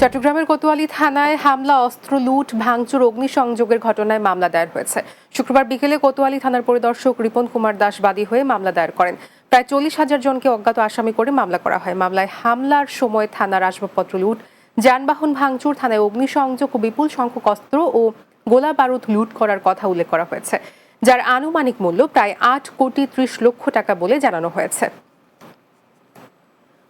চট্টগ্রামের কোতোয়ালি থানায় হামলা, অস্ত্র লুট, ভাঙচুর, অগ্নিসংযোগের ঘটনায় মামলা দায়ের হয়েছে। শুক্রবার বিকেলে কোতোয়ালি থানার পরিদর্শক রিপন কুমার দাস বাদী হয়ে মামলা দায়ের করেন। প্রায় 40,000 জনকে অজ্ঞাত আসামি করে মামলা করা হয়। মামলায় হামলার সময় থানার আসবাবপত্র লুট, যানবাহন ভাঙচুর, থানায় অগ্নিসংযোগ ও বিপুল সংখ্যক অস্ত্র ও গোলা বারুদ লুট করার কথা উল্লেখ করা হয়েছে, যার আনুমানিক মূল্য প্রায় 8,30,00,000 টাকা বলে জানানো হয়েছে।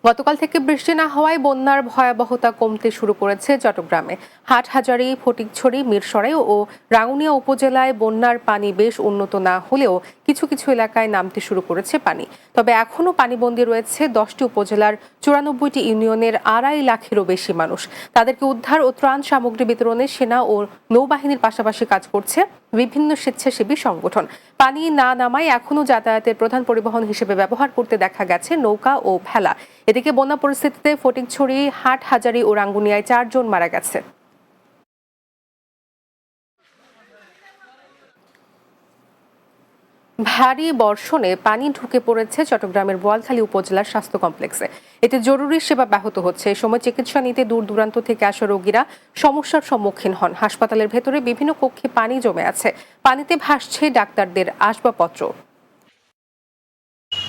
গতকাল থেকে বৃষ্টি না হওয়ায় বন্যার ভয়াবহতা কমতে শুরু করেছে চট্টগ্রামে। হাটহাজারী, ফটিকছড়ি, মিরসরাই ও রাঙ্গুনিয়া উপজেলায় বন্যার পানি বেশ উন্নত না হলেও কিছু কিছু এলাকায় নামতে শুরু করেছে পানি। তবে এখনও পানিবন্দী রয়েছে 10টি উপজেলার 94টি ইউনিয়নের 2.5 লাখেরও বেশি মানুষ। তাদেরকে উদ্ধার ও ত্রাণ সামগ্রী বিতরণে সেনা ও নৌবাহিনীর পাশাপাশি কাজ করছে বিভিন্ন স্বেচ্ছাসেবী সংগঠন। পানি না নামায় এখনও যাতায়াতের প্রধান পরিবহন হিসেবে ব্যবহার করতে দেখা গেছে নৌকা ও ভেলা। এদিকে বন্যা পরিস্থিতিতে ফটিকছড়ি, হাটহাজারী ও রাঙ্গুনিয়ায় 4 জন মারা গেছে। ভারী বর্ষণে পানি ঢুকে পড়েছে চট্টগ্রামের বোয়ালখালী উপজেলার স্বাস্থ্য কমপ্লেক্সে। এতে জরুরি সেবা ব্যাহত হচ্ছে। এই সময় চিকিৎসা নিতে দূর দূরান্ত থেকে আসা রোগীরা সমস্যার সম্মুখীন হন। হাসপাতালের ভেতরে বিভিন্ন কক্ষে পানি জমে আছে। পানিতে ভাসছে ডাক্তারদের আসবাবপত্র।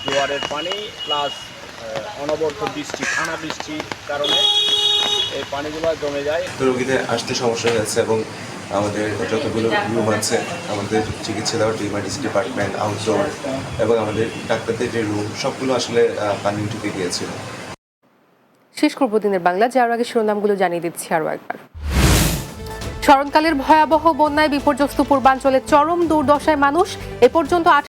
জোয়ারের পানি প্লাস অনবরত বৃষ্টি, টানা বৃষ্টির কারণে এই পানিগুলো জমে যায়। রোগীদের আসতে সমস্যা হয়েছে এবং আমাদের যতগুলো রুম আছে, আমাদের চিকিৎসা দেওয়ার ইমার্জেন্সি ডিপার্টমেন্ট, আউটডোর এবং আমাদের ডাক্তারদের যে রুম, সবগুলো আসলে পানি ঢুকে গিয়েছিল। শেষ করব দিনের বাংলা, যার আগে শিরোনামগুলো জানিয়ে দিচ্ছি আরও একবার। শরৎকালের ভয়াবহ বন্যায় বিপর্যস্ত পূর্বাঞ্চলে চরম দুর্দশায় মানুষ। এ পর্যন্ত